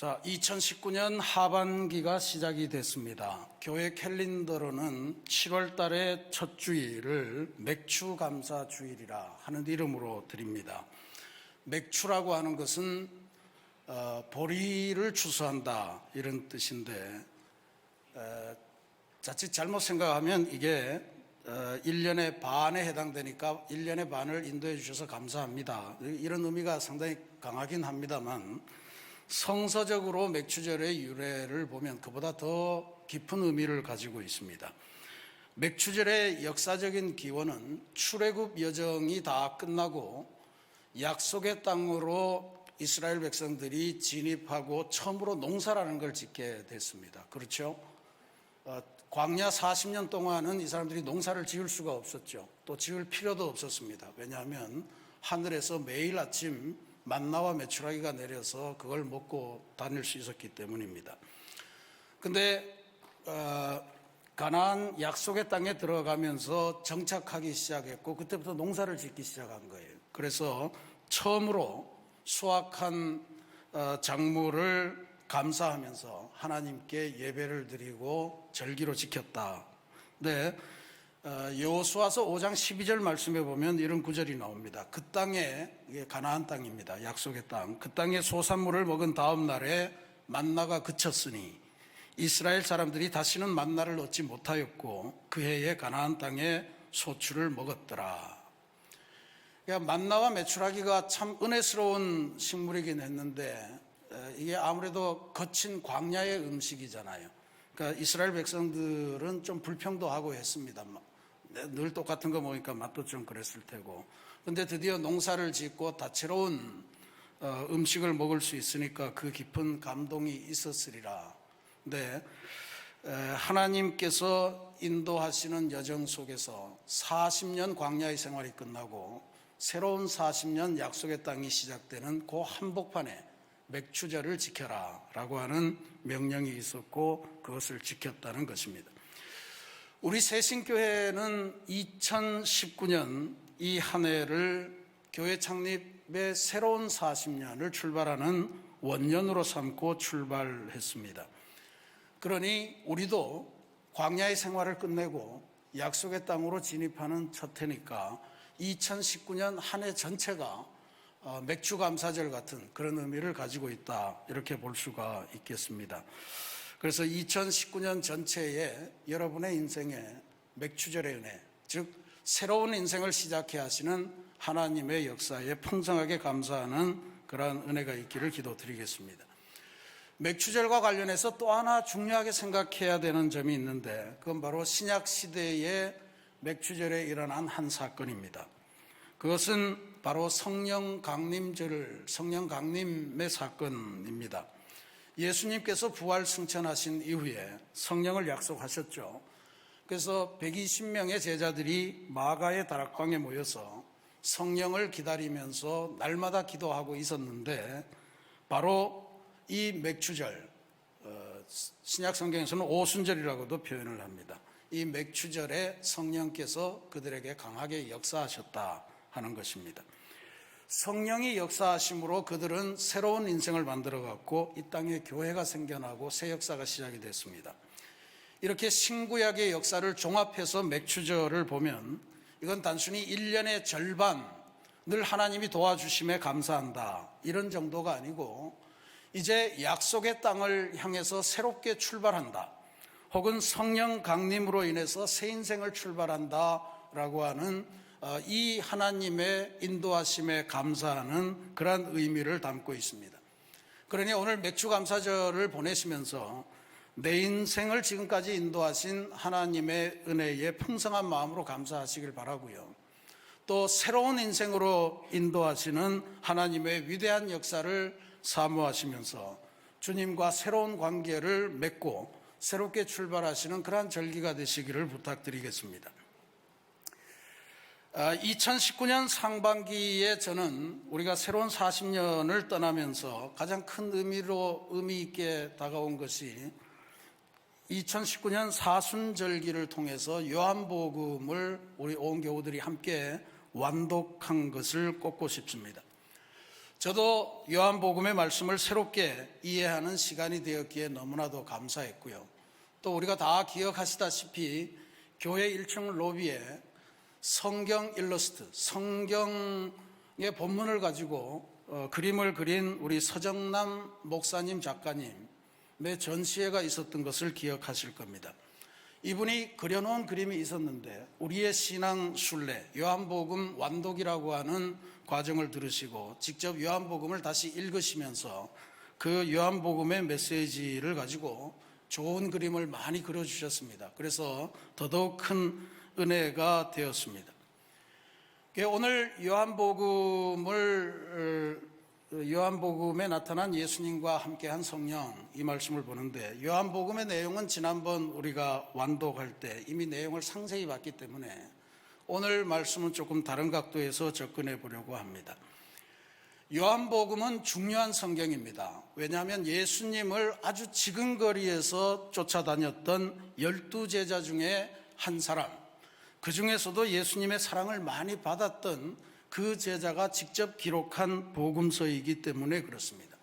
자, 2019년 하반기가 시작이 됐습니다. 교회 캘린더로는 7월 달의 첫 주일을 맥추감사 주일이라 하는 이름으로 드립니다. 맥추라고 하는 것은 보리를 추수한다 이런 뜻인데, 자칫 잘못 생각하면 이게 1년의 반에 해당되니까 1년의 반을 인도해 주셔서 감사합니다, 이런 의미가 상당히 강하긴 합니다만, 성서적으로 맥추절의 유래를 보면 그보다 더 깊은 의미를 가지고 있습니다. 맥추절의 역사적인 기원은 출애굽 여정이 다 끝나고 약속의 땅으로 이스라엘 백성들이 진입하고 처음으로 농사라는 걸 짓게 됐습니다. 그렇죠? 광야 40년 동안은 이 사람들이 농사를 지을 수가 없었죠. 또 지을 필요도 없었습니다. 왜냐하면 하늘에서 매일 아침 만나와 메추라기가 내려서 그걸 먹고 다닐 수 있었기 때문입니다. 근데 가나안 약속의 땅에 들어가면서 정착하기 시작했고, 그때부터 농사를 짓기 시작한 거예요. 그래서 처음으로 수확한 작물을 감사하면서 하나님께 예배를 드리고 절기로 지켰다. 네. 여호수아서 5장 12절 말씀에 보면 이런 구절이 나옵니다. 그 땅에, 이게 가나안 땅입니다. 약속의 땅. 그 땅에 소산물을 먹은 다음 날에 만나가 그쳤으니 이스라엘 사람들이 다시는 만나를 얻지 못하였고 그 해에 가나안 땅에 소출을 먹었더라. 그러니까 만나와 메추라기가 참 은혜스러운 식물이긴 했는데, 이게 아무래도 거친 광야의 음식이잖아요. 그러니까 이스라엘 백성들은 좀 불평도 하고 했습니다. 늘 똑같은 거 먹으니까 맛도 좀 그랬을 테고. 근데 드디어 농사를 짓고 다채로운 음식을 먹을 수 있으니까 그 깊은 감동이 있었으리라. 근데 하나님께서 인도하시는 여정 속에서 40년 광야의 생활이 끝나고 새로운 40년 약속의 땅이 시작되는 그 한복판에 맥추절을 지켜라 라고 하는 명령이 있었고 그것을 지켰다는 것입니다. 우리 새신교회는 2019년 이 한 해를 교회 창립의 새로운 40년을 출발하는 원년으로 삼고 출발했습니다. 그러니 우리도 광야의 생활을 끝내고 약속의 땅으로 진입하는 첫 해니까 2019년 한 해 전체가 맥추감사절 같은 그런 의미를 가지고 있다, 이렇게 볼 수가 있겠습니다. 그래서 2019년 전체에 여러분의 인생에 맥추절의 은혜, 즉 새로운 인생을 시작해 하시는 하나님의 역사에 풍성하게 감사하는 그러한 은혜가 있기를 기도드리겠습니다. 맥추절과 관련해서 또 하나 중요하게 생각해야 되는 점이 있는데, 그건 바로 신약 시대의 맥추절에 일어난 한 사건입니다. 그것은 바로 성령 강림의 사건입니다. 예수님께서 부활 승천하신 이후에 성령을 약속하셨죠. 그래서 120명의 제자들이 마가의 다락방에 모여서 성령을 기다리면서 날마다 기도하고 있었는데, 바로 이 맥추절, 신약 성경에서는 오순절이라고도 표현을 합니다. 이 맥추절에 성령께서 그들에게 강하게 역사하셨다 하는 것입니다. 성령이 역사하심으로 그들은 새로운 인생을 만들어갔고 이 땅에 교회가 생겨나고 새 역사가 시작이 됐습니다. 이렇게 신구약의 역사를 종합해서 맥추절을 보면 이건 단순히 1년의 절반을 하나님이 도와주심에 감사한다, 이런 정도가 아니고 이제 약속의 땅을 향해서 새롭게 출발한다, 혹은 성령 강림으로 인해서 새 인생을 출발한다라고 하는 이 하나님의 인도하심에 감사하는 그러한 의미를 담고 있습니다. 그러니 오늘 맥추감사절을 보내시면서 내 인생을 지금까지 인도하신 하나님의 은혜에 풍성한 마음으로 감사하시길 바라고요. 또 새로운 인생으로 인도하시는 하나님의 위대한 역사를 사모하시면서 주님과 새로운 관계를 맺고 새롭게 출발하시는 그러한 절기가 되시기를 부탁드리겠습니다. 2019년 상반기에 저는 우리가 새로운 40년을 떠나면서 가장 큰 의미 있게 다가온 것이 2019년 사순절기를 통해서 요한복음을 우리 온 교우들이 함께 완독한 것을 꼽고 싶습니다. 저도 요한복음의 말씀을 새롭게 이해하는 시간이 되었기에 너무나도 감사했고요. 또 우리가 다 기억하시다시피 교회 1층 로비에 성경 일러스트, 성경의 본문을 가지고 그림을 그린 우리 서정남 목사님 작가님의 전시회가 있었던 것을 기억하실 겁니다. 이분이 그려놓은 그림이 있었는데 우리의 신앙 순례, 요한복음 완독이라고 하는 과정을 들으시고 직접 요한복음을 다시 읽으시면서 그 요한복음의 메시지를 가지고 좋은 그림을 많이 그려주셨습니다. 그래서 더더욱 큰 은혜가 되었습니다. 오늘 요한복음에 나타난 예수님과 함께한 성령, 이 말씀을 보는데 요한복음의 내용은 지난번 우리가 완독할 때 이미 내용을 상세히 봤기 때문에 오늘 말씀은 조금 다른 각도에서 접근해 보려고 합니다. 요한복음은 중요한 성경입니다. 왜냐하면 예수님을 아주 지근거리에서 쫓아다녔던 12제자 중에 한 사람, 그 중에서도 예수님의 사랑을 많이 받았던 그 제자가 직접 기록한 복음서이기 때문에 그렇습니다.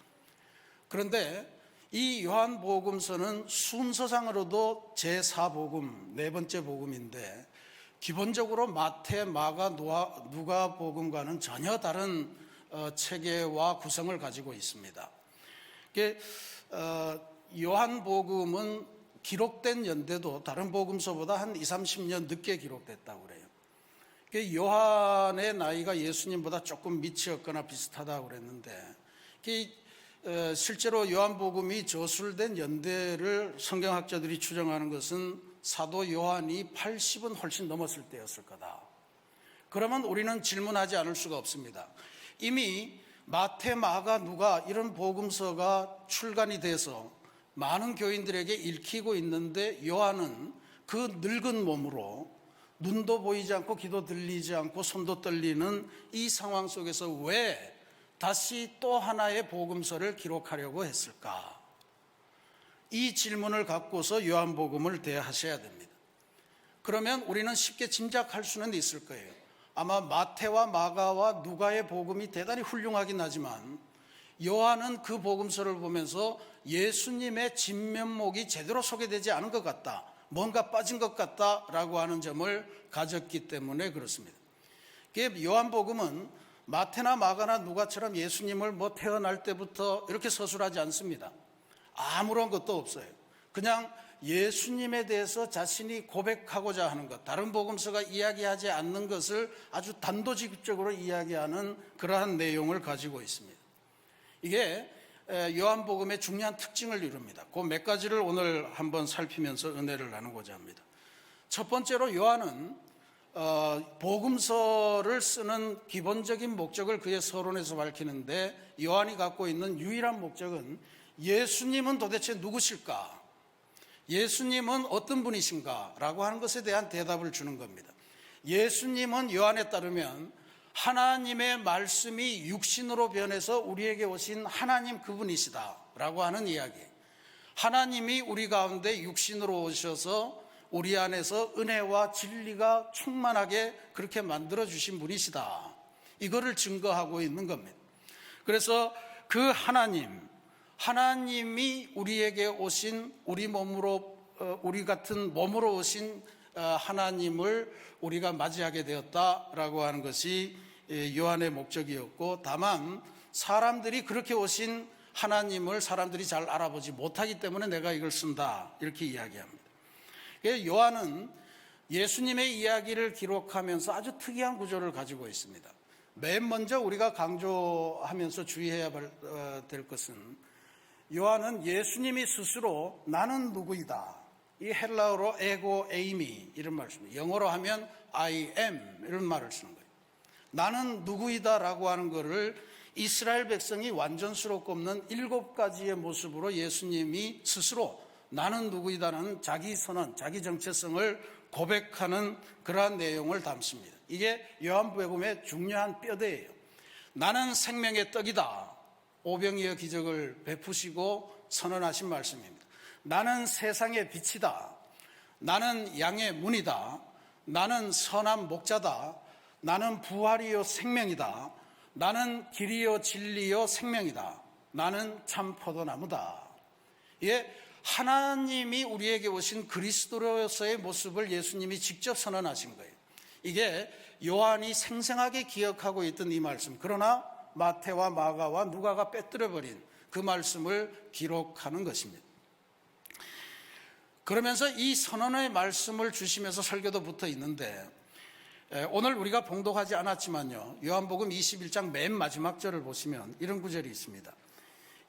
그런데 이 요한복음서는 순서상으로도 제4복음, 네 번째 복음인데 기본적으로 마태, 마가, 누가복음과는 전혀 다른 체계와 구성을 가지고 있습니다. 요한복음은 기록된 연대도 다른 복음서보다 한 20, 30년 늦게 기록됐다고 그래요. 요한의 나이가 예수님보다 조금 밑이었거나 비슷하다고 그랬는데 실제로 요한복음이 저술된 연대를 성경학자들이 추정하는 것은 사도 요한이 80은 훨씬 넘었을 때였을 거다. 그러면 우리는 질문하지 않을 수가 없습니다. 이미 마태, 마가, 누가 이런 복음서가 출간이 돼서 많은 교인들에게 읽히고 있는데 요한은 그 늙은 몸으로 눈도 보이지 않고 귀도 들리지 않고 손도 떨리는 이 상황 속에서 왜 다시 또 하나의 복음서를 기록하려고 했을까? 이 질문을 갖고서 요한복음을 대하셔야 됩니다. 그러면 우리는 쉽게 짐작할 수는 있을 거예요. 아마 마태와 마가와 누가의 복음이 대단히 훌륭하긴 하지만 요한은 그 복음서를 보면서 예수님의 진면목이 제대로 소개되지 않은 것 같다, 뭔가 빠진 것 같다라고 하는 점을 가졌기 때문에 그렇습니다. 요한복음은 마태나 마가나 누가처럼 예수님을 태어날 때부터 이렇게 서술하지 않습니다. 아무런 것도 없어요. 그냥 예수님에 대해서 자신이 고백하고자 하는 것, 다른 복음서가 이야기하지 않는 것을 아주 단도직입적으로 이야기하는 그러한 내용을 가지고 있습니다. 이게 요한복음의 중요한 특징을 이룹니다. 그 몇 가지를 오늘 한번 살피면서 은혜를 나누고자 합니다. 첫 번째로 요한은 복음서를 쓰는 기본적인 목적을 그의 서론에서 밝히는데 요한이 갖고 있는 유일한 목적은 예수님은 도대체 누구실까? 예수님은 어떤 분이신가? 라고 하는 것에 대한 대답을 주는 겁니다. 예수님은 요한에 따르면 하나님의 말씀이 육신으로 변해서 우리에게 오신 하나님 그분이시다 라고 하는 이야기. 하나님이 우리 가운데 육신으로 오셔서 우리 안에서 은혜와 진리가 충만하게 그렇게 만들어주신 분이시다. 이거를 증거하고 있는 겁니다. 그래서 그 하나님이 우리에게 오신 우리 같은 몸으로 오신 하나님을 우리가 맞이하게 되었다라고 하는 것이 요한의 목적이었고, 다만 사람들이 그렇게 오신 하나님을 사람들이 잘 알아보지 못하기 때문에 내가 이걸 쓴다, 이렇게 이야기합니다. 요한은 예수님의 이야기를 기록하면서 아주 특이한 구조를 가지고 있습니다. 맨 먼저 우리가 강조하면서 주의해야 될 것은 요한은 예수님이 스스로 나는 누구이다, 이 헬라어로 에고 에이미 이런 말을 씁니다. 영어로 하면 I am 이런 말을 쓰는 거예요. 나는 누구이다라고 하는 것을 이스라엘 백성이 완전스럽고 없는 7가지의 모습으로 예수님이 스스로 나는 누구이다는 자기 선언, 자기 정체성을 고백하는 그러한 내용을 담습니다. 이게 요한복음의 중요한 뼈대예요. 나는 생명의 떡이다, 오병이어 기적을 베푸시고 선언하신 말씀입니다. 나는 세상의 빛이다, 나는 양의 문이다, 나는 선한 목자다, 나는 부활이요 생명이다, 나는 길이요 진리요 생명이다. 나는 참 포도나무다. 예, 하나님이 우리에게 오신 그리스도로서의 모습을 예수님이 직접 선언하신 거예요. 이게 요한이 생생하게 기억하고 있던 이 말씀, 그러나 마태와 마가와 누가가 빼뜨려버린 그 말씀을 기록하는 것입니다. 그러면서 이 선언의 말씀을 주시면서 설교도 붙어 있는데, 오늘 우리가 봉독하지 않았지만요, 요한복음 21장 맨 마지막 절을 보시면 이런 구절이 있습니다.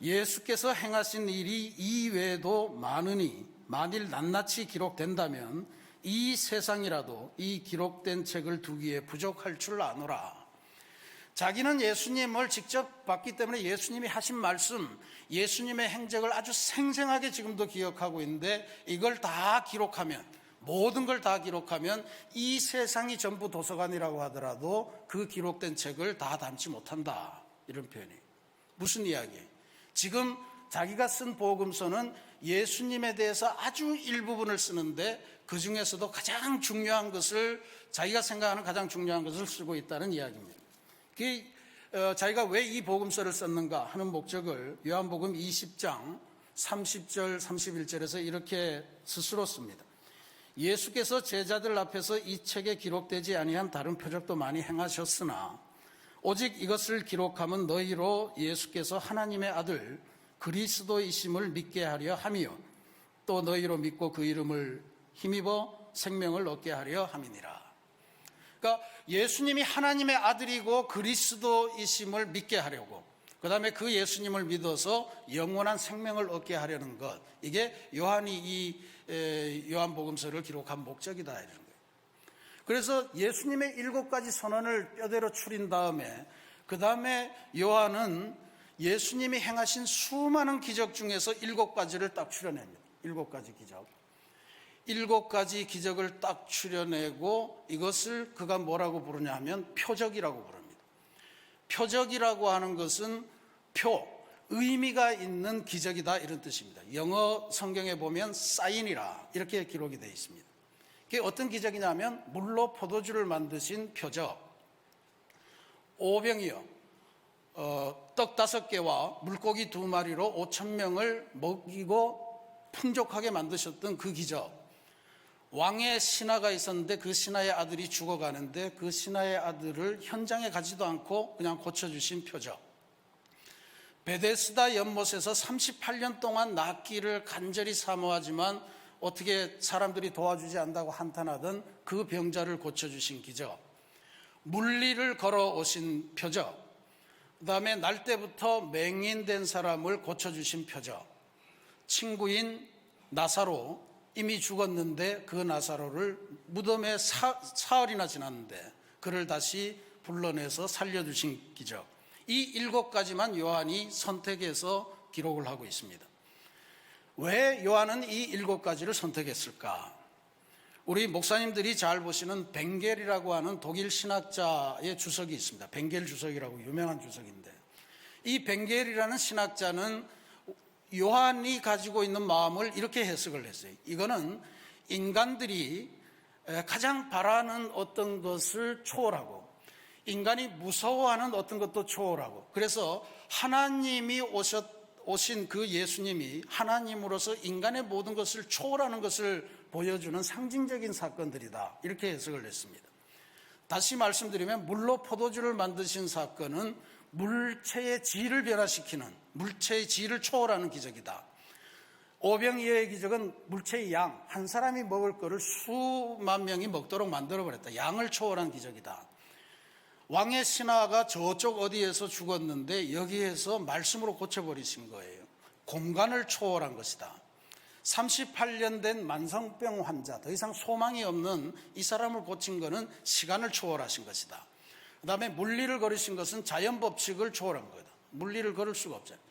예수께서 행하신 일이 이외에도 많으니 만일 낱낱이 기록된다면 이 세상이라도 이 기록된 책을 두기에 부족할 줄 아노라. 자기는 예수님을 직접 봤기 때문에 예수님이 하신 말씀, 예수님의 행적을 아주 생생하게 지금도 기억하고 있는데, 이걸 다 기록하면, 모든 걸 다 기록하면 이 세상이 전부 도서관이라고 하더라도 그 기록된 책을 다 담지 못한다. 이런 표현이에요. 무슨 이야기예요? 지금 자기가 쓴 복음서는 예수님에 대해서 아주 일부분을 쓰는데 그 중에서도 가장 중요한 것을, 자기가 생각하는 가장 중요한 것을 쓰고 있다는 이야기입니다. 자기가 왜 이 복음서를 썼는가 하는 목적을 요한복음 20장 30절 31절에서 이렇게 스스로 씁니다. 예수께서 제자들 앞에서 이 책에 기록되지 아니한 다른 표적도 많이 행하셨으나 오직 이것을 기록하면 너희로 예수께서 하나님의 아들 그리스도이심을 믿게 하려 함이요 또 너희로 믿고 그 이름을 힘입어 생명을 얻게 하려 함이니라. 그러니까 예수님이 하나님의 아들이고 그리스도이심을 믿게 하려고, 그 다음에 그 예수님을 믿어서 영원한 생명을 얻게 하려는 것, 이게 요한이 이 요한복음서를 기록한 목적이다 이런 거예요. 그래서 예수님의 7가지 선언을 뼈대로 추린 다음에, 그 다음에 요한은 예수님이 행하신 수많은 기적 중에서 7가지를 딱 추려냅니다. 7가지 기적. 7가지 기적을 딱 추려내고 이것을 그가 뭐라고 부르냐 하면 표적이라고 부릅니다. 표적이라고 하는 것은 의미가 있는 기적이다 이런 뜻입니다. 영어 성경에 보면 사인이라 이렇게 기록이 되어 있습니다. 그게 어떤 기적이냐면 물로 포도주를 만드신 표적, 오병이어 떡 5개와 물고기 2마리로 5,000명을 먹이고 풍족하게 만드셨던 그 기적, 왕의 신하가 있었는데 그 신하의 아들이 죽어가는데 그 신하의 아들을 현장에 가지도 않고 그냥 고쳐주신 표적, 베데스다 연못에서 38년 동안 낫기를 간절히 사모하지만 어떻게 사람들이 도와주지 않는다고 한탄하던 그 병자를 고쳐주신 기적, 물리를 걸어오신 표적, 그 다음에 날 때부터 맹인된 사람을 고쳐주신 표적, 친구인 나사로 이미 죽었는데 그 나사로를 무덤에 사흘이나 지났는데 그를 다시 불러내서 살려주신 기적, 이 7가지만 요한이 선택해서 기록을 하고 있습니다. 왜 요한은 이 7가지를 선택했을까? 우리 목사님들이 잘 보시는 벵겔이라고 하는 독일 신학자의 주석이 있습니다. 벵겔 주석이라고 유명한 주석인데, 이 벵겔이라는 신학자는 요한이 가지고 있는 마음을 이렇게 해석을 했어요. 이거는 인간들이 가장 바라는 어떤 것을 초월하고 인간이 무서워하는 어떤 것도 초월하고, 그래서 하나님이 오신 그 예수님이 하나님으로서 인간의 모든 것을 초월하는 것을 보여주는 상징적인 사건들이다 이렇게 해석을 했습니다. 다시 말씀드리면 물로 포도주를 만드신 사건은 물체의 질을 변화시키는, 물체의 질을 초월하는 기적이다. 오병이어의 기적은 물체의 양, 한 사람이 먹을 거를 수만 명이 먹도록 만들어버렸다. 양을 초월한 기적이다. 왕의 신하가 저쪽 어디에서 죽었는데 여기에서 말씀으로 고쳐버리신 거예요. 공간을 초월한 것이다. 38년 된 만성병 환자, 더 이상 소망이 없는 이 사람을 고친 것은 시간을 초월하신 것이다. 그 다음에 물리를 걸으신 것은 자연 법칙을 초월한 거다. 물리를 걸을 수가 없잖아요.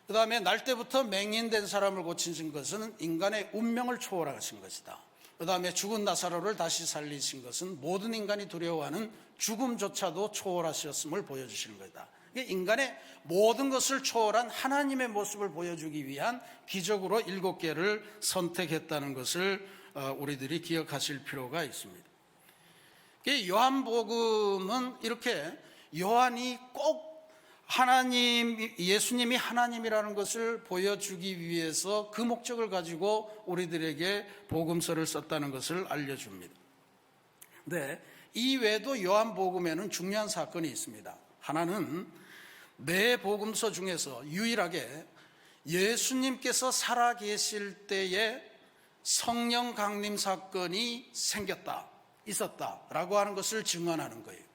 그 다음에 날 때부터 맹인된 사람을 고치신 것은 인간의 운명을 초월하신 것이다. 그 다음에 죽은 나사로를 다시 살리신 것은 모든 인간이 두려워하는 죽음조차도 초월하셨음을 보여주시는 거다. 인간의 모든 것을 초월한 하나님의 모습을 보여주기 위한 기적으로 7개를 선택했다는 것을 우리들이 기억하실 필요가 있습니다. 요한복음은 이렇게 요한이 꼭 예수님이 하나님이라는 것을 보여주기 위해서 그 목적을 가지고 우리들에게 복음서를 썼다는 것을 알려줍니다. 네, 이 외에도 요한복음에는 중요한 사건이 있습니다. 하나는 네 복음서 중에서 유일하게 예수님께서 살아계실 때에 성령 강림 사건이 있었다라고 하는 것을 증언하는 거예요.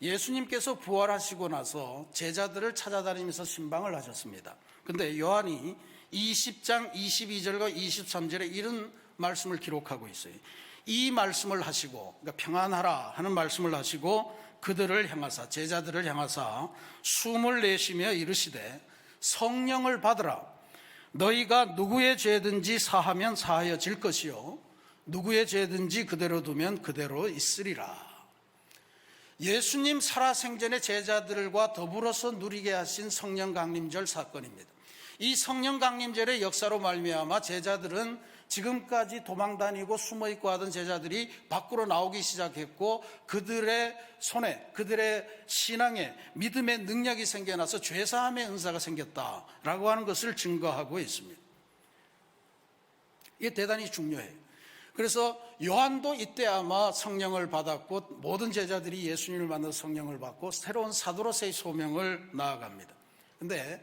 예수님께서 부활하시고 나서 제자들을 찾아다니면서 신방을 하셨습니다. 그런데 요한이 20장 22절과 23절에 이런 말씀을 기록하고 있어요. 이 말씀을 하시고, 그러니까 평안하라 하는 말씀을 하시고 그들을 향하사, 제자들을 향하사 숨을 내쉬며 이르시되 성령을 받으라. 너희가 누구의 죄든지 사하면 사하여질 것이요 누구의 죄든지 그대로 두면 그대로 있으리라. 예수님 살아생전의 제자들과 더불어서 누리게 하신 성령 강림절 사건입니다. 이 성령 강림절의 역사로 말미암아 제자들은 지금까지 도망다니고 숨어있고 하던 제자들이 밖으로 나오기 시작했고 그들의 손에, 그들의 신앙에 믿음의 능력이 생겨나서 죄사함의 은사가 생겼다라고 하는 것을 증거하고 있습니다. 이게 대단히 중요해요. 그래서 요한도 이때 아마 성령을 받았고 모든 제자들이 예수님을 만나서 성령을 받고 새로운 사도로서의 소명을 나아갑니다. 그런데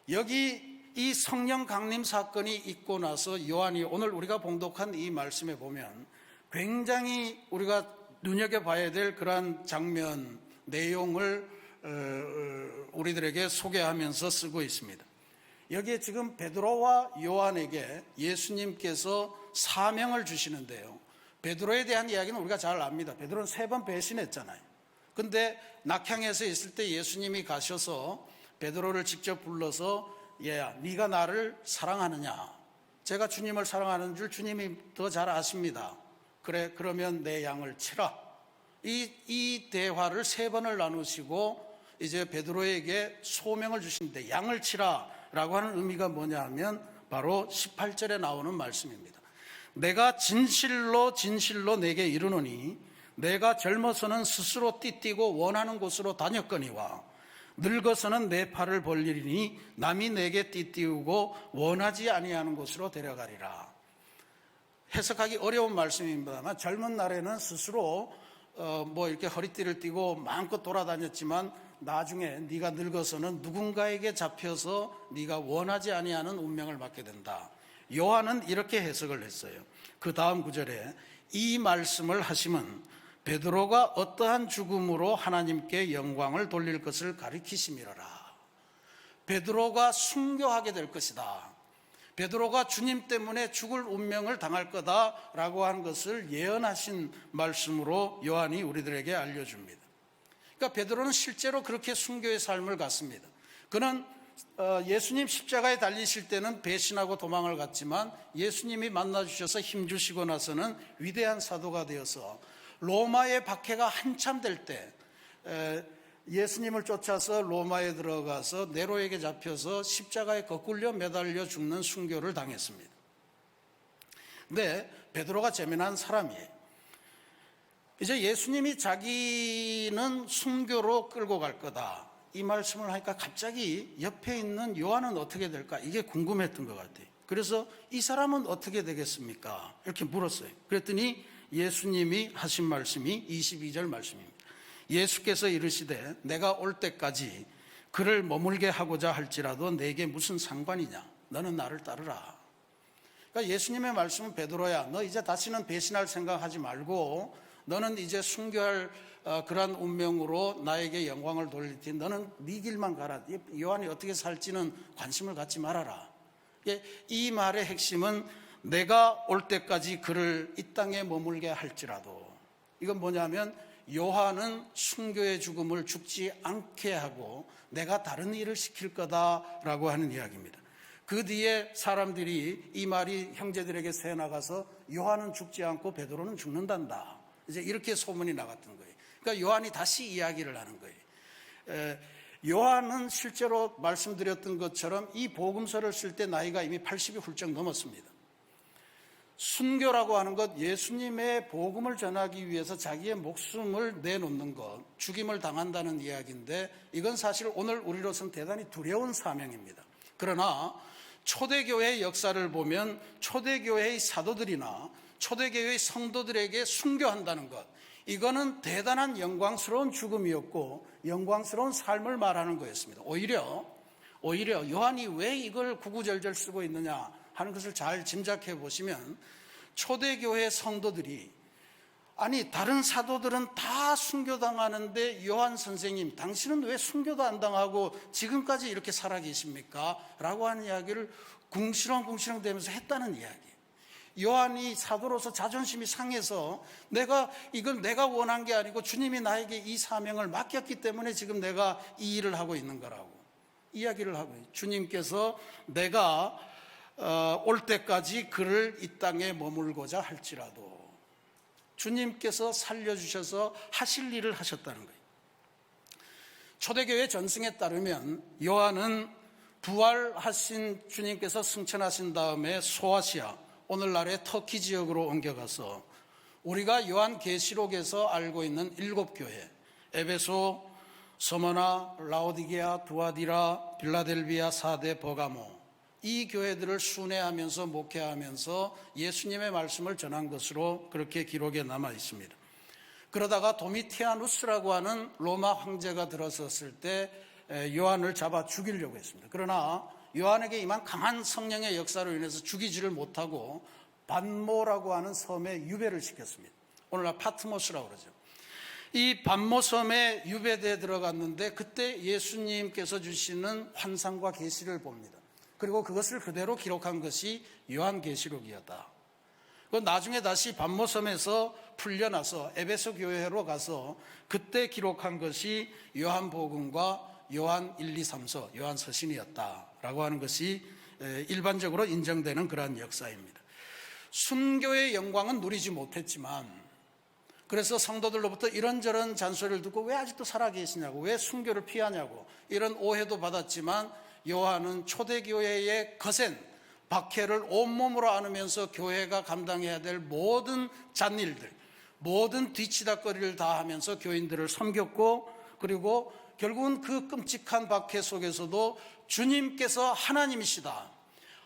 여기 이 성령 강림 사건이 있고 나서 요한이 오늘 우리가 봉독한 이 말씀에 보면 굉장히 우리가 눈여겨봐야 될 그러한 장면, 내용을 우리들에게 소개하면서 쓰고 있습니다. 여기에 지금 베드로와 요한에게 예수님께서 사명을 주시는데요. 베드로에 대한 이야기는 우리가 잘 압니다. 베드로는 3번 배신했잖아요. 근데 낙향에서 있을 때 예수님이 가셔서 베드로를 직접 불러서 얘야, 네가 나를 사랑하느냐? 제가 주님을 사랑하는 줄 주님이 더 잘 아십니다. 그래, 그러면 내 양을 치라. 이 대화를 3번을 나누시고 이제 베드로에게 소명을 주시는데 양을 치라라고 하는 의미가 뭐냐 하면 바로 18절에 나오는 말씀입니다. 내가 진실로 진실로 내게 이르노니 내가 젊어서는 스스로 띠띠고 원하는 곳으로 다녔거니와 늙어서는 내 팔을 벌리리니 남이 내게 띠띠우고 원하지 아니하는 곳으로 데려가리라. 해석하기 어려운 말씀입니다만 젊은 날에는 스스로 이렇게 허리띠를 띠고 마음껏 돌아다녔지만 나중에 네가 늙어서는 누군가에게 잡혀서 네가 원하지 아니하는 운명을 받게 된다. 요한은 이렇게 해석을 했어요. 그 다음 구절에 이 말씀을 하시면 베드로가 어떠한 죽음으로 하나님께 영광을 돌릴 것을 가리키심이로라. 베드로가 순교하게 될 것이다. 베드로가 주님 때문에 죽을 운명을 당할 거다라고 하는 것을 예언하신 말씀으로 요한이 우리들에게 알려줍니다. 그러니까 베드로는 실제로 그렇게 순교의 삶을 갔습니다. 그는 예수님 십자가에 달리실 때는 배신하고 도망을 갔지만 예수님이 만나주셔서 힘주시고 나서는 위대한 사도가 되어서 로마의 박해가 한참 될 때 예수님을 쫓아서 로마에 들어가서 네로에게 잡혀서 십자가에 거꾸려 매달려 죽는 순교를 당했습니다. 근데 베드로가 재미난 사람이에요. 이제 예수님이 자기는 순교로 끌고 갈 거다 이 말씀을 하니까 갑자기 옆에 있는 요한은 어떻게 될까 이게 궁금했던 것 같아요. 그래서 이 사람은 어떻게 되겠습니까? 이렇게 물었어요. 그랬더니 예수님이 하신 말씀이 22절 말씀입니다. 예수께서 이르시되 내가 올 때까지 그를 머물게 하고자 할지라도 내게 무슨 상관이냐? 너는 나를 따르라. 그러니까 예수님의 말씀은 베드로야, 너 이제 다시는 배신할 생각하지 말고 너는 이제 순교할 그러한 운명으로 나에게 영광을 돌릴 테니 너는 네 길만 가라. 요한이 어떻게 살지는 관심을 갖지 말아라. 이 말의 핵심은 내가 올 때까지 그를 이 땅에 머물게 할지라도, 이건 뭐냐면 요한은 순교의 죽음을 죽지 않게 하고 내가 다른 일을 시킬 거다라고 하는 이야기입니다. 그 뒤에 사람들이 이 말이 형제들에게 새나가서 요한은 죽지 않고 베드로는 죽는단다, 이제 이렇게 소문이 나갔던 거예요. 그러니까 요한이 다시 이야기를 하는 거예요. 요한은 실제로 말씀드렸던 것처럼 이 복음서를 쓸 때 나이가 이미 80이 훌쩍 넘었습니다. 순교라고 하는 것, 예수님의 복음을 전하기 위해서 자기의 목숨을 내놓는 것, 죽임을 당한다는 이야기인데 이건 사실 오늘 우리로서는 대단히 두려운 사명입니다. 그러나 초대교회의 역사를 보면 초대교회의 사도들이나 초대교회의 성도들에게 순교한다는 것, 이거는 대단한 영광스러운 죽음이었고 영광스러운 삶을 말하는 거였습니다. 오히려 요한이 왜 이걸 구구절절 쓰고 있느냐 하는 것을 잘 짐작해 보시면 초대교회 성도들이 아니 다른 사도들은 다 순교당하는데 요한 선생님 당신은 왜 순교도 안 당하고 지금까지 이렇게 살아계십니까? 라고 하는 이야기를 궁시렁궁시렁 대면서 했다는 이야기예요. 요한이 사도로서 자존심이 상해서 이건 내가 원한 게 아니고 주님이 나에게 이 사명을 맡겼기 때문에 지금 내가 이 일을 하고 있는 거라고 이야기를 하고 있어요. 주님께서 내가 올 때까지 그를 이 땅에 머물고자 할지라도 주님께서 살려주셔서 하실 일을 하셨다는 거예요. 초대교회 전승에 따르면 요한은 부활하신 주님께서 승천하신 다음에 소아시아, 오늘날의 터키 지역으로 옮겨가서 우리가 요한계시록에서 알고 있는 7교회, 에베소, 서머나, 라오디게아, 두아디라, 빌라델비아, 사데, 버가모, 이 교회들을 순회하면서 목회하면서 예수님의 말씀을 전한 것으로 그렇게 기록에 남아 있습니다. 그러다가 도미티아누스라고 하는 로마 황제가 들어섰을 때 요한을 잡아 죽이려고 했습니다. 그러나 요한에게 임한 강한 성령의 역사로 인해서 죽이지를 못하고 반모라고 하는 섬에 유배를 시켰습니다. 오늘날 파트모스라고 그러죠. 이 반모섬에 유배대에 들어갔는데 그때 예수님께서 주시는 환상과 계시를 봅니다. 그리고 그것을 그대로 기록한 것이 요한계시록이었다. 나중에 다시 반모섬에서 풀려나서 에베소 교회로 가서 그때 기록한 것이 요한복음과 요한 1, 2, 3서, 요한서신이었다라고 하는 것이 일반적으로 인정되는 그러한 역사입니다. 순교의 영광은 누리지 못했지만 그래서 성도들로부터 이런저런 잔소리를 듣고 왜 아직도 살아계시냐고, 왜 순교를 피하냐고 이런 오해도 받았지만 요한은 초대교회의 거센 박해를 온몸으로 안으면서 교회가 감당해야 될 모든 잣일들, 모든 뒤치다거리를 다 하면서 교인들을 섬겼고, 그리고 결국은 그 끔찍한 박해 속에서도 주님께서 하나님이시다,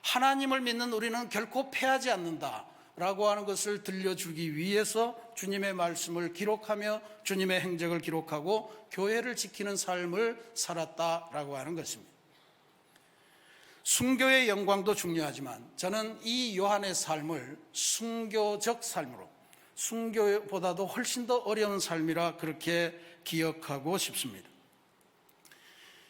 하나님을 믿는 우리는 결코 패하지 않는다 라고 하는 것을 들려주기 위해서 주님의 말씀을 기록하며 주님의 행적을 기록하고 교회를 지키는 삶을 살았다라고 하는 것입니다. 순교의 영광도 중요하지만 저는 이 요한의 삶을 순교적 삶으로, 순교보다도 훨씬 더 어려운 삶이라 그렇게 기억하고 싶습니다.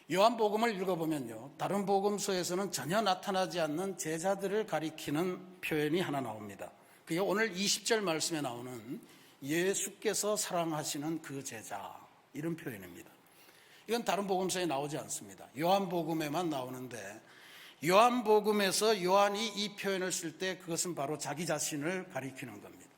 요한복음을 읽어보면요, 다른 복음서에서는 전혀 나타나지 않는 제자들을 가리키는 표현이 하나 나옵니다. 그게 오늘 20절 말씀에 나오는 예수께서 사랑하시는 그 제자, 이런 표현입니다. 이건 다른 복음서에 나오지 않습니다. 요한복음에만 나오는데 요한복음에서 요한이 이 표현을 쓸 때 그것은 바로 자기 자신을 가리키는 겁니다.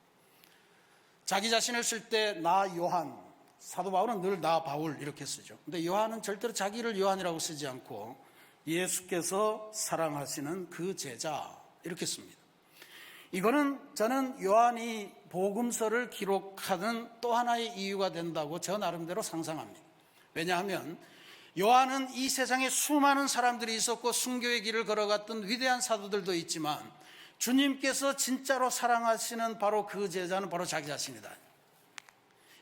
자기 자신을 쓸 때 나 요한, 사도 바울은 늘 나 바울 이렇게 쓰죠. 근데 요한은 절대로 자기를 요한이라고 쓰지 않고 예수께서 사랑하시는 그 제자 이렇게 씁니다. 이거는 저는 요한이 복음서를 기록하는 또 하나의 이유가 된다고 저 나름대로 상상합니다. 왜냐하면 요한은 이 세상에 수많은 사람들이 있었고 순교의 길을 걸어갔던 위대한 사도들도 있지만 주님께서 진짜로 사랑하시는 바로 그 제자는 바로 자기 자신이다.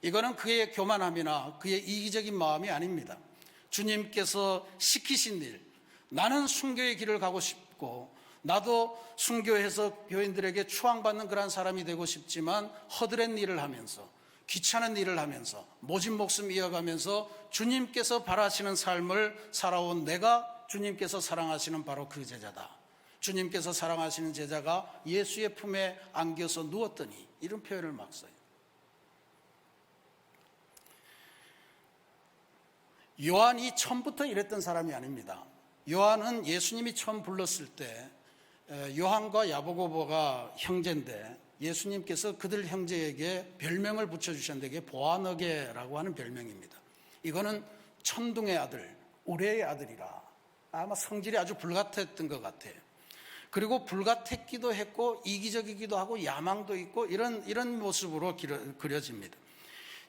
이거는 그의 교만함이나 그의 이기적인 마음이 아닙니다. 주님께서 시키신 일, 나는 순교의 길을 가고 싶고 나도 순교해서 교인들에게 추앙받는 그런 사람이 되고 싶지만 허드렛 일을 하면서, 귀찮은 일을 하면서, 모진 목숨 이어가면서 주님께서 바라시는 삶을 살아온 내가 주님께서 사랑하시는 바로 그 제자다. 주님께서 사랑하시는 제자가 예수의 품에 안겨서 누웠더니, 이런 표현을 막 써요. 요한이 처음부터 이랬던 사람이 아닙니다. 요한은 예수님이 처음 불렀을 때 요한과 야고보가 형제인데 예수님께서 그들 형제에게 별명을 붙여주셨는데 이게 보아너게라고 하는 별명입니다. 이거는 천둥의 아들, 우레의 아들이라, 아마 성질이 아주 불같았던 것 같아요. 그리고 불가택기도 했고 이기적이기도 하고 야망도 있고 이런 모습으로 그려집니다.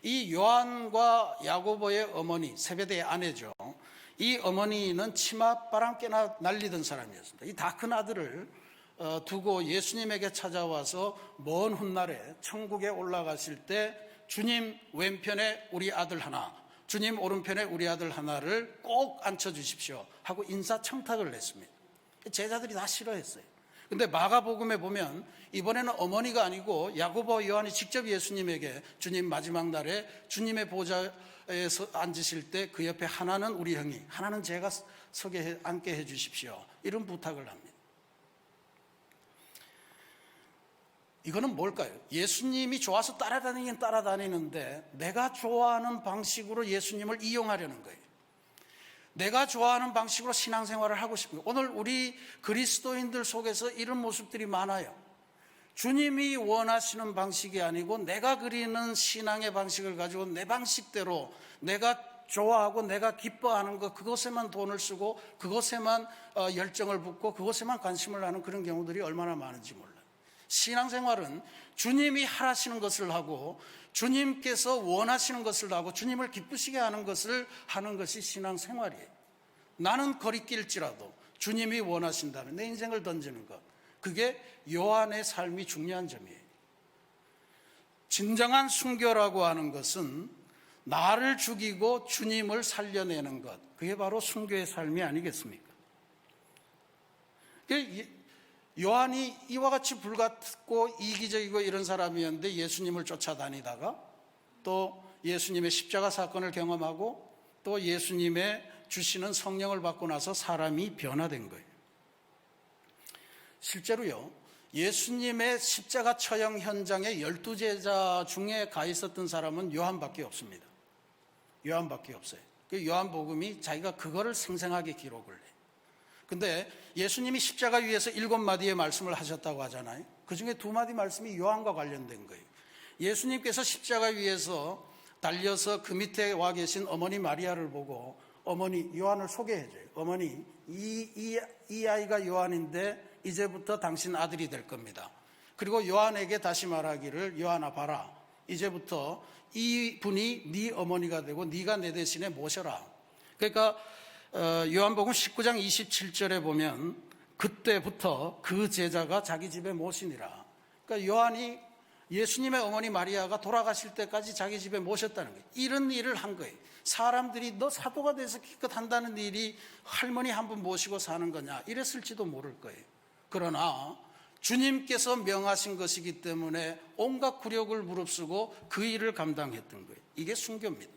이 요한과 야고보의 어머니, 세베대의 아내죠. 이 어머니는 치맛바람 깨나 날리던 사람이었습니다. 이 다 큰 아들을 두고 예수님에게 찾아와서 먼 훗날에 천국에 올라가실 때 주님 왼편에 우리 아들 하나, 주님 오른편에 우리 아들 하나를 꼭 앉혀주십시오 하고 인사청탁을 냈습니다. 제자들이 다 싫어했어요. 근데 마가복음에 보면 이번에는 어머니가 아니고 야고보와 요한이 직접 예수님에게 주님 마지막 날에 주님의 보좌에서 앉으실 때 그 옆에 하나는 우리 형이, 하나는 제가 앉게 해 주십시오, 이런 부탁을 합니다. 이거는 뭘까요? 예수님이 좋아서 따라다니긴 따라다니는데 내가 좋아하는 방식으로 예수님을 이용하려는 거예요. 내가 좋아하는 방식으로 신앙생활을 하고 싶은 거예요. 오늘 우리 그리스도인들 속에서 이런 모습들이 많아요. 주님이 원하시는 방식이 아니고 내가 그리는 신앙의 방식을 가지고 내 방식대로 내가 좋아하고 내가 기뻐하는 것, 그것에만 돈을 쓰고 그것에만 열정을 붓고 그것에만 관심을 하는 그런 경우들이 얼마나 많은지 몰라요. 신앙생활은 주님이 하라시는 것을 하고 주님께서 원하시는 것을 하고 주님을 기쁘시게 하는 것을 하는 것이 신앙생활이에요. 나는 거리낄지라도 주님이 원하신다면 내 인생을 던지는 것, 그게 요한의 삶이 중요한 점이에요. 진정한 순교라고 하는 것은 나를 죽이고 주님을 살려내는 것, 그게 바로 순교의 삶이 아니겠습니까? 요한이 이와 같이 불같고 이기적이고 이런 사람이었는데 예수님을 쫓아다니다가 또 예수님의 십자가 사건을 경험하고 또 예수님의 주시는 성령을 받고 나서 사람이 변화된 거예요. 실제로요, 예수님의 십자가 처형 현장에 12제자 중에 가 있었던 사람은 요한밖에 없습니다. 요한밖에 없어요. 요한복음이 자기가 그거를 생생하게 기록을 해요. 근데 예수님이 십자가 위에서 7마디의 말씀을 하셨다고 하잖아요. 그 중에 2마디 말씀이 요한과 관련된 거예요. 예수님께서 십자가 위에서 달려서 그 밑에 와 계신 어머니 마리아를 보고 어머니 요한을 소개해줘요. 어머니, 이 아이가 요한인데 이제부터 당신 아들이 될 겁니다. 그리고 요한에게 다시 말하기를, 요한아 봐라, 이제부터 이 분이 네 어머니가 되고 네가 내 대신에 모셔라. 그러니까 요한복음 19장 27절에 보면 그때부터 그 제자가 자기 집에 모시니라. 그러니까 요한이 예수님의 어머니 마리아가 돌아가실 때까지 자기 집에 모셨다는 거예요. 이런 일을 한 거예요. 사람들이 너 사도가 돼서 기껏 한다는 일이 할머니 한 분 모시고 사는 거냐 이랬을지도 모를 거예요. 그러나 주님께서 명하신 것이기 때문에 온갖 굴욕을 무릅쓰고 그 일을 감당했던 거예요. 이게 순교입니다.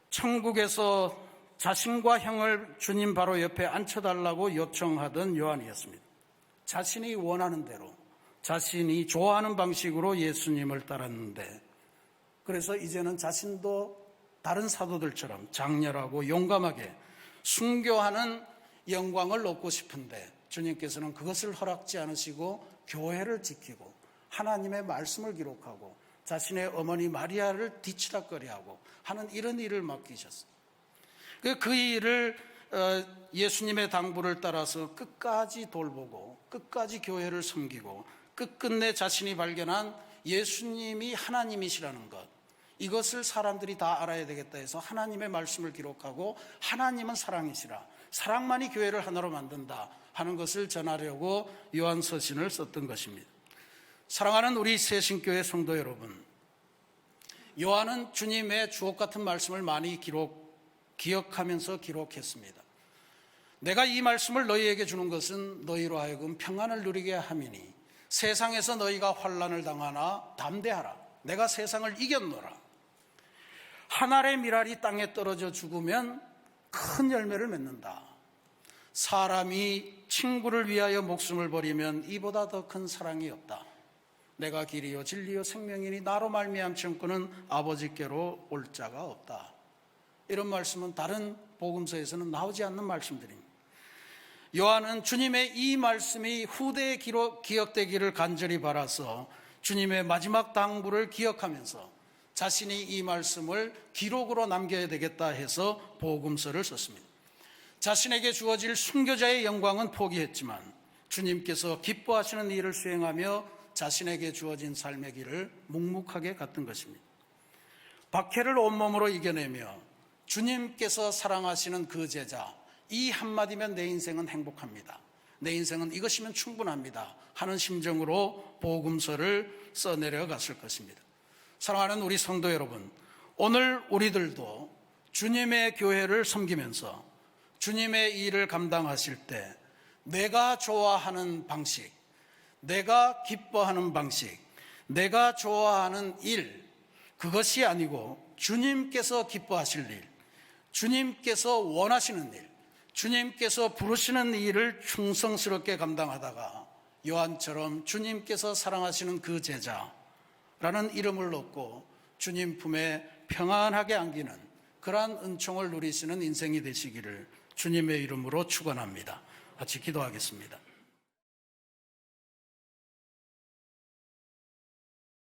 천국에서 자신과 형을 주님 바로 옆에 앉혀달라고 요청하던 요한이었습니다. 자신이 원하는 대로, 자신이 좋아하는 방식으로 예수님을 따랐는데, 그래서 이제는 자신도 다른 사도들처럼 장렬하고 용감하게 순교하는 영광을 얻고 싶은데 주님께서는 그것을 허락지 않으시고 교회를 지키고 하나님의 말씀을 기록하고 자신의 어머니 마리아를 뒤치다꺼리하고 하는 이런 일을 맡기셨어요. 그 일을 예수님의 당부를 따라서 끝까지 돌보고 끝까지 교회를 섬기고 끝끝내 자신이 발견한 예수님이 하나님이시라는 것, 이것을 사람들이 다 알아야 되겠다 해서 하나님의 말씀을 기록하고 하나님은 사랑이시라, 사랑만이 교회를 하나로 만든다 하는 것을 전하려고 요한서신을 썼던 것입니다. 사랑하는 우리 새신교회 성도 여러분, 요한은 주님의 주옥 같은 말씀을 많이 기억하면서 기록했습니다. 내가 이 말씀을 너희에게 주는 것은 너희로 하여금 평안을 누리게 함이니 세상에서 너희가 환난을 당하나 담대하라, 내가 세상을 이겼노라. 한 알의 밀알이 땅에 떨어져 죽으면 큰 열매를 맺는다. 사람이 친구를 위하여 목숨을 버리면 이보다 더 큰 사랑이 없다. 내가 길이요 진리요 생명이니 나로 말미암 청구는 아버지께로 올 자가 없다. 이런 말씀은 다른 복음서에서는 나오지 않는 말씀들입니다. 요한은 주님의 이 말씀이 후대에 기억되기를 간절히 바라서 주님의 마지막 당부를 기억하면서 자신이 이 말씀을 기록으로 남겨야 되겠다 해서 복음서를 썼습니다. 자신에게 주어질 순교자의 영광은 포기했지만 주님께서 기뻐하시는 일을 수행하며 자신에게 주어진 삶의 길을 묵묵하게 갔던 것입니다. 박해를 온몸으로 이겨내며 주님께서 사랑하시는 그 제자, 이 한마디면 내 인생은 행복합니다, 내 인생은 이것이면 충분합니다 하는 심정으로 복음서를 써내려갔을 것입니다. 사랑하는 우리 성도 여러분, 오늘 우리들도 주님의 교회를 섬기면서 주님의 일을 감당하실 때 내가 좋아하는 방식, 내가 기뻐하는 방식, 내가 좋아하는 일, 그것이 아니고 주님께서 기뻐하실 일, 주님께서 원하시는 일, 주님께서 부르시는 일을 충성스럽게 감당하다가 요한처럼 주님께서 사랑하시는 그 제자라는 이름을 얻고 주님 품에 평안하게 안기는 그러한 은총을 누리시는 인생이 되시기를 주님의 이름으로 축원합니다. 같이 기도하겠습니다.